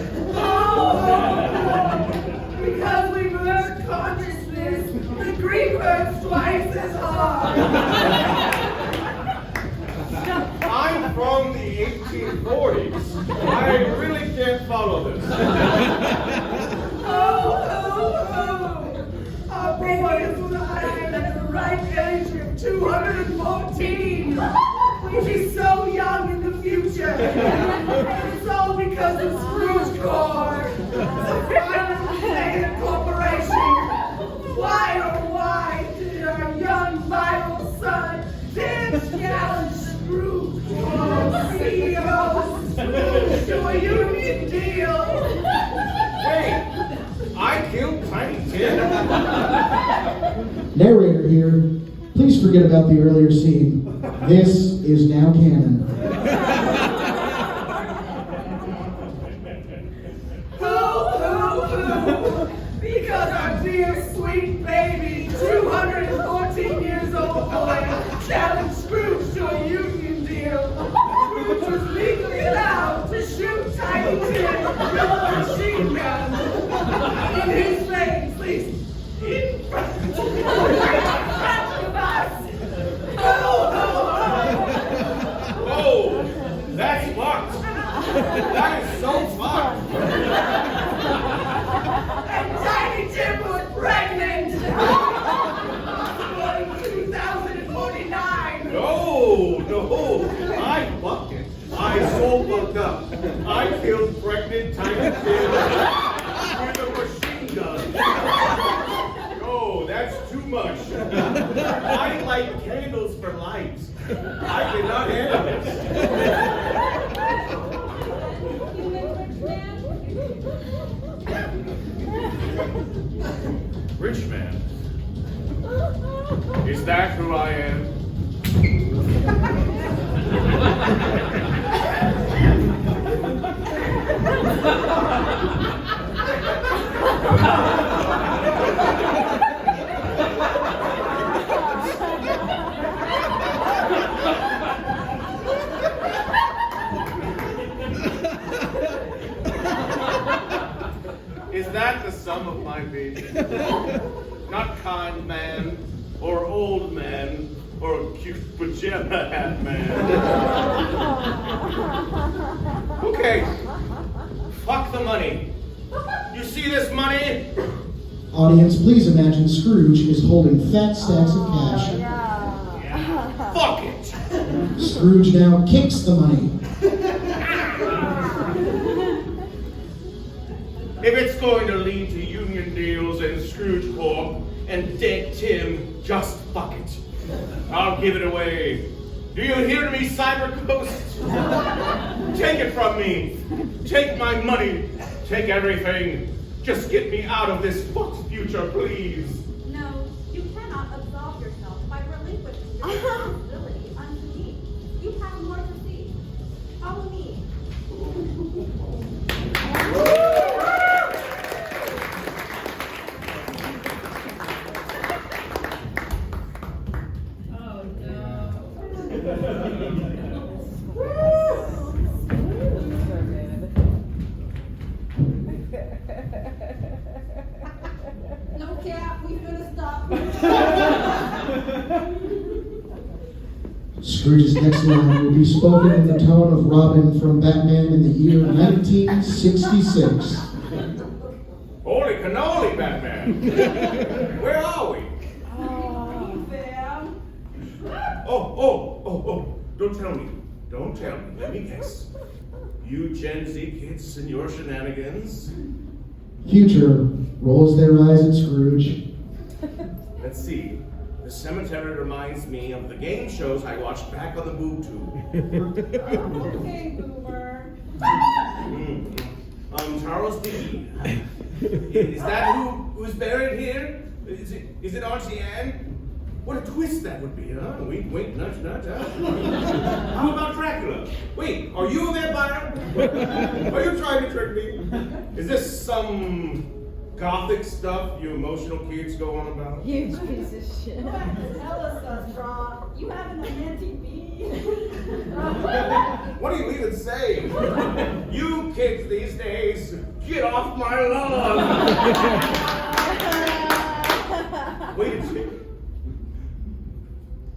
Because we merged consciousness, the grief hurts twice as hard. I'm from the 1840s. I really can't follow this. Our boy is lying at the right age of 214. We'll be so young in the future. And it's all because of Scrooge Corps, the violent mega corporation. Why, oh why, did our young, vital son dare challenge Scrooge Corps CEO to a union deal? Wait, I killed Tiny Tim. Narrator here. Please forget about the earlier scene. This is now canon. Because our dear sweet baby, 214 years old boy, challenged Scrooge to a union deal. Scrooge was legally allowed to shoot Tiny Tim with a machine gun in his face, please. In front of us. Oh, that's fucked. That is so fucked. And Tiny Tim was pregnant. In 2049. No, I fucked it. I so fucked up. I killed pregnant Tiny Tim with a machine gun. No, that's too much. I light candles for lights. I cannot handle this. Rich man. Is that who I am? Is that the sum of my being? Not kind man, or old man, or cute pajama hat man. Okay, fuck the money. You see this money? Audience, please imagine Scrooge is holding fat stacks of cash. Fuck it. Scrooge now kicks the money. If it's going to lead to union deals and Scrooge Corp and dead Tim, just fuck it. I'll give it away. Do you hear me, Cyber Ghost? Take it from me. Take my money. Take everything. Just get me out of this fucked future, please. No, you cannot absolve yourself by relinquishing your responsibility unto me. You have more to see. Follow me. No cap, we gonna stop. Scrooge's next line will be spoken in the tone of Robin from Batman in the year 1966. Holy cannoli, Batman. Where are we? Oh. Don't tell me. Don't tell me. Let me guess. You Gen Z kids and your shenanigans? Future rolls their eyes at Scrooge. Let's see. The cemetery reminds me of the game shows I watched back on the boob tube. Okay, boomer. Charles D. Is that who's buried here? Is it Auntie Anne? What a twist that would be, huh? Wink, wink, nudge, nudge, huh? How about Dracula? Wait, are you a vampire? Are you trying to trick me? Is this some gothic stuff you emotional kids go on about? Huge piece of shit. Tell us, Rob. You have an romantic bee. What are you even saying? You kids these days, get off my lawn! Wait a second.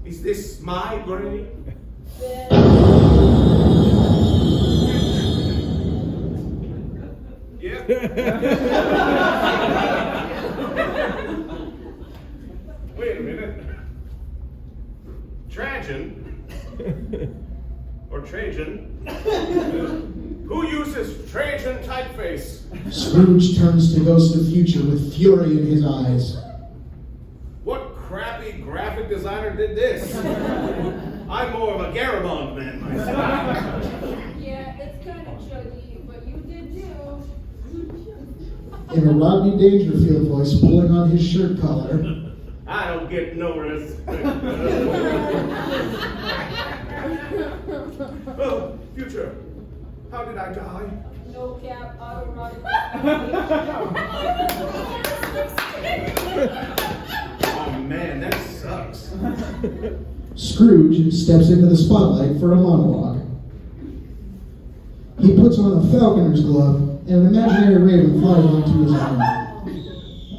Is this my grave? Yeah. Wait a minute. Trajan? Or Trajan. Who uses Trajan typeface? Scrooge turns to Ghost of Future with fury in his eyes. What crappy graphic designer did this? I'm more of a Garamond man myself. Yeah, it's kind of chuggy, but you did too. In a Rodney Dangerfield voice, pulling on his shirt collar. I don't get no respect. Oh, Future, how did I die? No cap, autoerotic. Oh man, that sucks. Scrooge steps into the spotlight for a monologue. He puts on a falconer's glove, and an imaginary raven flies onto his arm.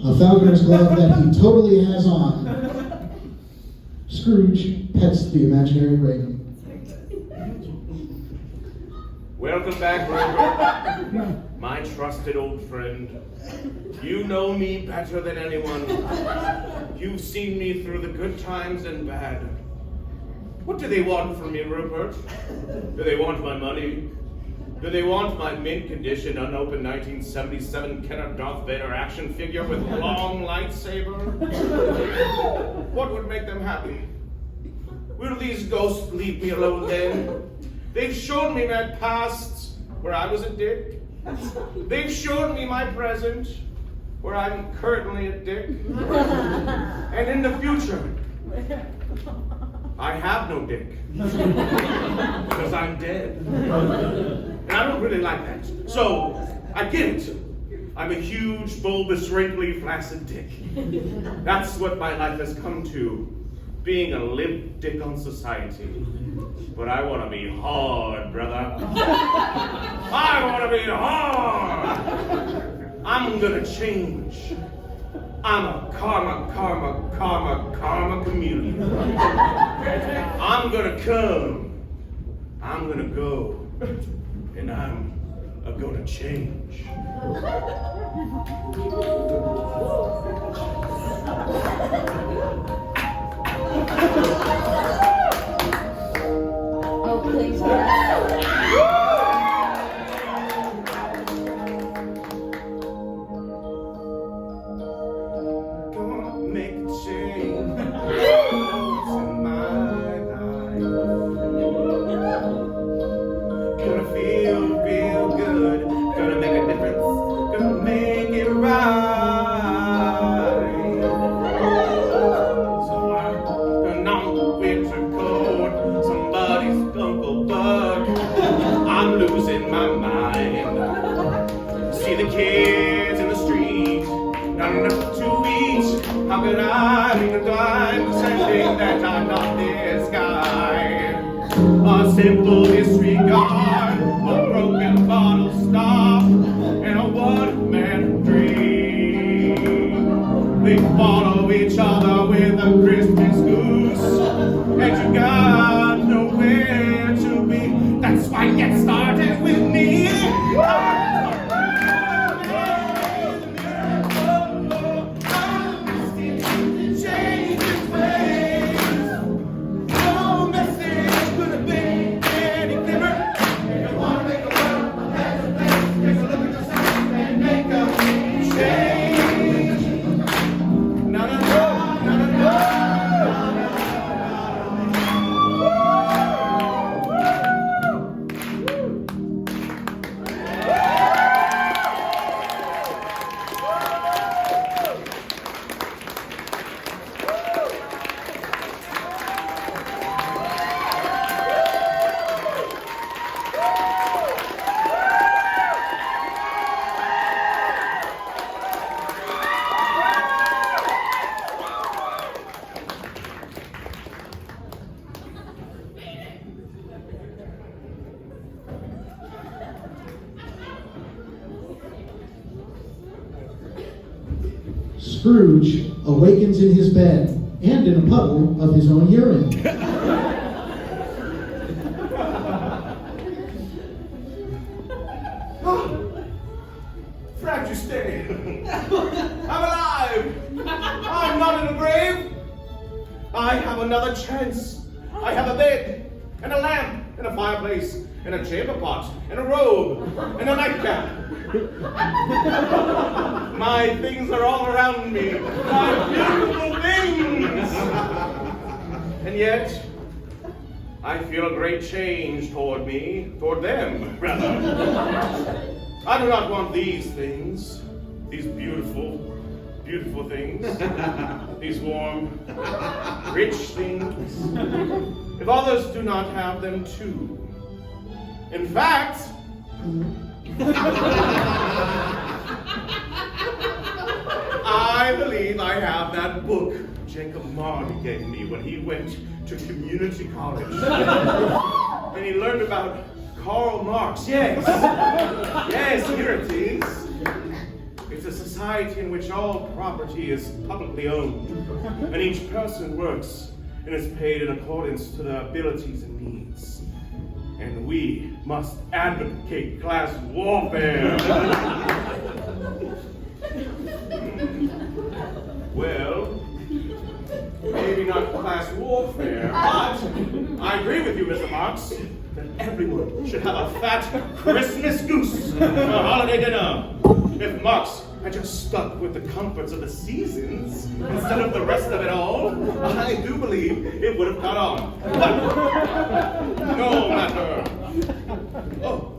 A falconer's glove that he totally has on. Scrooge pets the imaginary raven. Welcome back, Robert. My trusted old friend. You know me better than anyone. You've seen me through the good times and bad. What do they want from me, Rupert? Do they want my money? Do they want my mint condition, unopened 1977 Kenner Darth Vader action figure with long lightsaber? What would make them happy? Will these ghosts leave me alone then? They've shown me my past, where I was a dick. They've shown me my present, where I'm currently a dick. And in the future, I have no dick. Because I'm dead. And I don't really like that. So, I get it. I'm a huge, bulbous, wrinkly, flaccid dick. That's what my life has come to. Being a limp dick on society. But I want to be hard, brother. I want to be hard. I'm gonna change. I'm a karma chameleon. I'm gonna come. I'm gonna go. And I'm gonna change. Oh, please, God. Gonna make a change. In my life. Gonna feel real good. Gonna make a difference. Gonna make it right. So I'm on the winter coat. Somebody's Uncle Buck. I'm losing my mind. See the kids in the street. Not enough to eat. How could I leave a dime pretending that I'm not this guy? A simple disregard, a broken bottle stop, and a one-man dream. They follow each other with a Christmas goose, and you got nowhere to be. That's why it started with me. Scrooge awakens in his bed and in a puddle of his own urine. Frack, you stay. I'm alive. I'm not in a grave. I have another chance. I have a bed. and a lamp, and a fireplace, and a chamber pot, and a robe, and a nightcap. My things are all around me. My beautiful things! And yet, I feel a great change toward them, rather. I do not want these things, these beautiful things, these warm, rich things, if others do not have them too. In fact, I believe I have that book Jacob Marley gave me when he went to community college. And he learned about Karl Marx. Yes, here it is. It's a society in which all property is publicly owned, and each person works and is paid in accordance to their abilities and needs. And we must advocate class warfare. Well, maybe not class warfare, but I agree with you, Mr. Marx, that everyone should have a fat Christmas goose for a holiday dinner. If Marx had just stuck with the comforts of the seasons instead of the rest of it all, I do believe it would have got on. But no matter. Oh.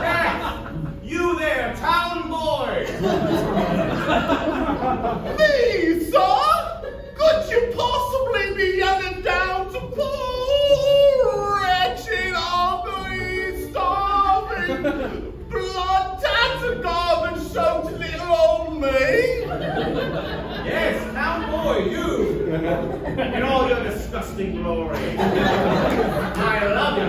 Hey, you there, town boy! Me, sir? Could you possibly be young down to poor, wretched, ugly, starving, blood-tattered garbage show to little old me? Yes, town boy, you! In all your disgusting glory. I love you.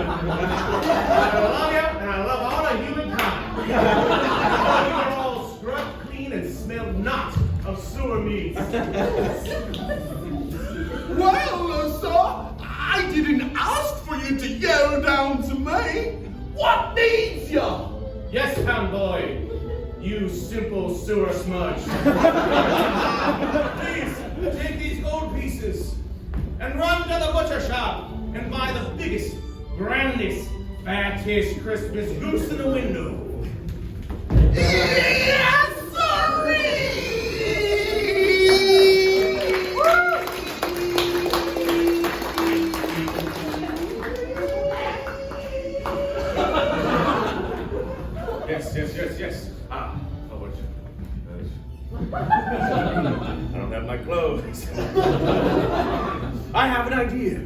And I love all of humankind. You are all scrubbed clean and smell not of sewer meat. Well, sir, I didn't ask for you to yell down to me. What needs you? Yes, town boy. You simple sewer smudge. Please, take these gold pieces and run to the butcher shop and buy the biggest, grandest, fattest Christmas goose in the window. Yes, sirree! Yes. I don't have my clothes. I have an idea.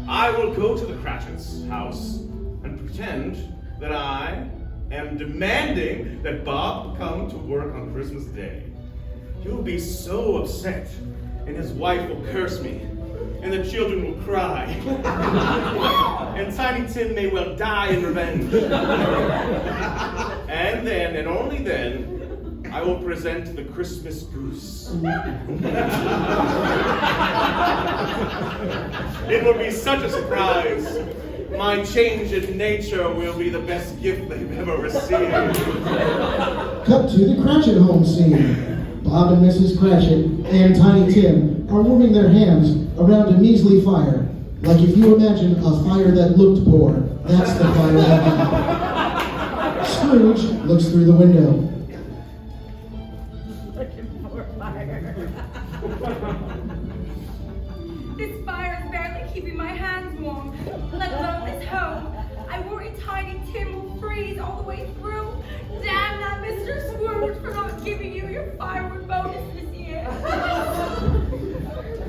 I will go to the Cratchit's house and pretend that I am demanding that Bob come to work on Christmas Day. He will be so upset, and his wife will curse me, and the children will cry. And Tiny Tim may well die in revenge. And then, and only then, I will present the Christmas goose. It will be such a surprise. My change in nature will be the best gift they've ever received. Cut to the Cratchit home scene. Bob and Mrs. Cratchit and Tiny Tim are warming their hands around a measly fire. Like if you imagine a fire that looked poor, that's the fire that happened. Scrooge looks through the window. This fire is barely keeping my hands warm, let alone this home. I worry Tiny Tim will freeze all the way through. Damn that Mr. Scrooge for not giving you your firewood bonus this year.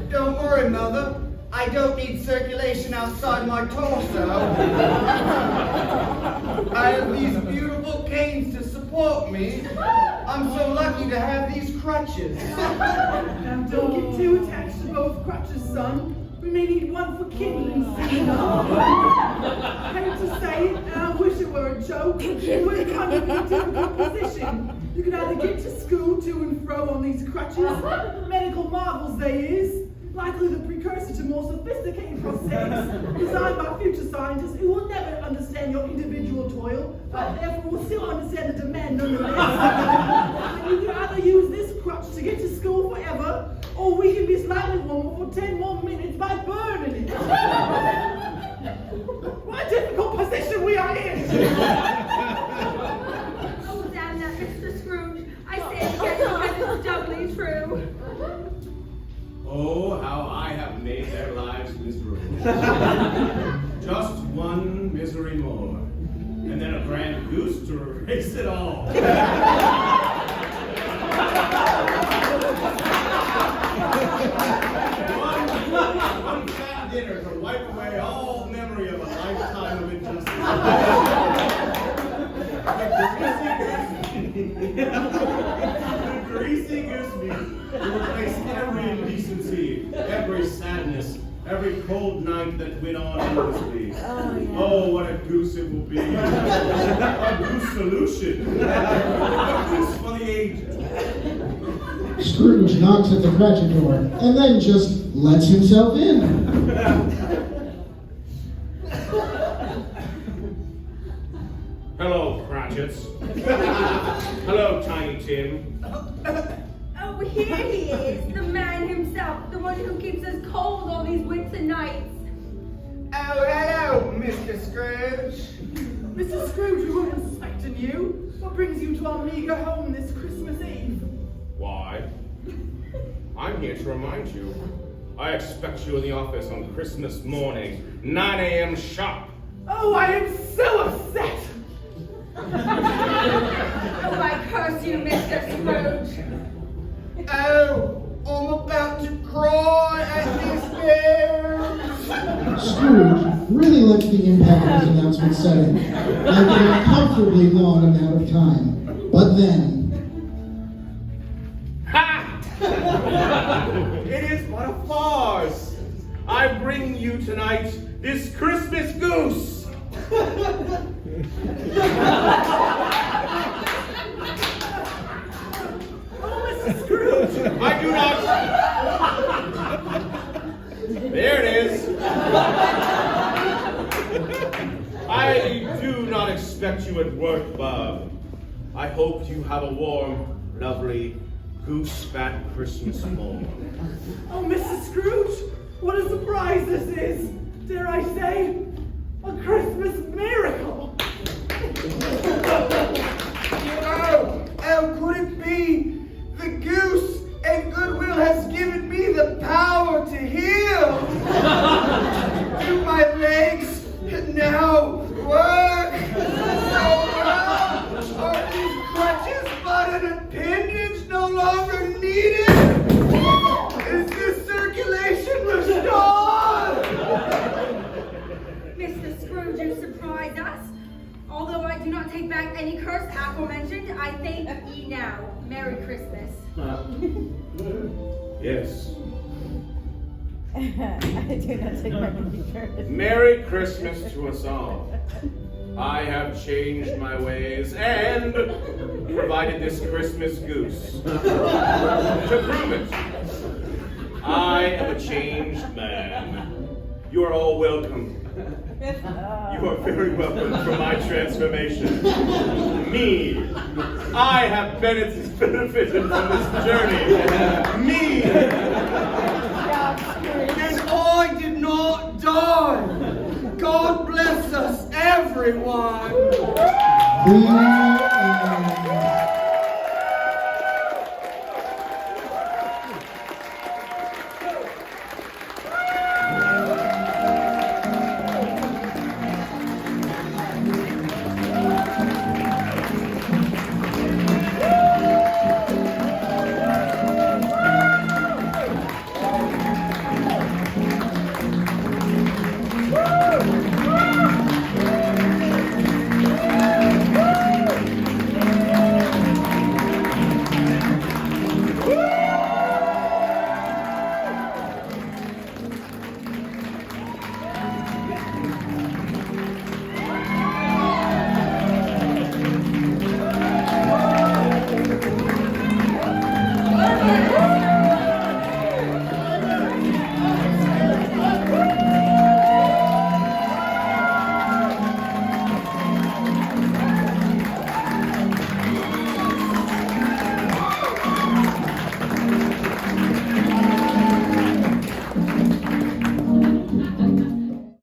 Don't worry, Mother. I don't need circulation outside my torso. I have these beautiful canes to support me. I'm so lucky to have these crutches. Now don't get too attached to both crutches, son. We may need one for kidneys. I hate to say it, and I wish it were a joke. It would come in a difficult position. You can either get to school to and fro on these crutches, medical marvels they is, likely the precursor to more sophisticated prosthetics designed by future scientists who will never understand your individual toil, but therefore will still understand the demand nonetheless. And you can either use this crutch to get to school forever, or we can be slightly warmer for 10 more minutes by burning it. What a difficult position we are in! Oh, damn that, Mr. Scrooge. I say it again because it's doubly true. Oh, how I have made their lives miserable. Just one misery more, and then a grand goose to erase it all. One fat dinner to wipe away all memory of a lifetime of injustice. The greasy goose meat will replace every indecency, every sadness, every cold night that went on endlessly. Oh, what a goose it will be. A goose solution. A goose for the ages. Scrooge knocks at the Cratchit door and then just lets himself in. Hello, Cratchits. Hello, Tiny Tim. Oh, here he is, the man himself, the one who keeps us cold all these winter nights. Oh, hello, Mr. Scrooge. Mr. Scrooge, we weren't expecting you. What brings you to our meager home this Christmas Eve? Why? I'm here to remind you. I expect you in the office on Christmas morning, 9 a.m. sharp. Oh, I am so upset! Oh, I curse you, Mr. Scrooge. Oh, I'm about to cry at this news. Scrooge really lets the impact of his announcement set in, after an uncomfortably long amount of time. But then... Ha! It is but a farce. I bring you tonight this Christmas goose. I do not. There it is. I do not expect you at work, Bob. I hope you have a warm, lovely, goose-fat Christmas morning. Oh, Mrs. Scrooge, what a surprise this is! Dare I say, a Christmas miracle! Oh, could it be? The goose and goodwill has given me the power to heal. Do my legs now work so well? Are these crutches but an appendage no longer needed? Is this circulation restored? Mr. Scrooge, you surprise us. Although I do not take back any curse aforementioned, I thank ye now. Merry Christmas. Yes. I do not take back any curse. Merry Christmas to us all. I have changed my ways and provided this Christmas goose to prove it. I am a changed man. You are all welcome. You are very welcome for my transformation. Me. I have benefited from this journey. Me. And I did not die. God bless us, everyone.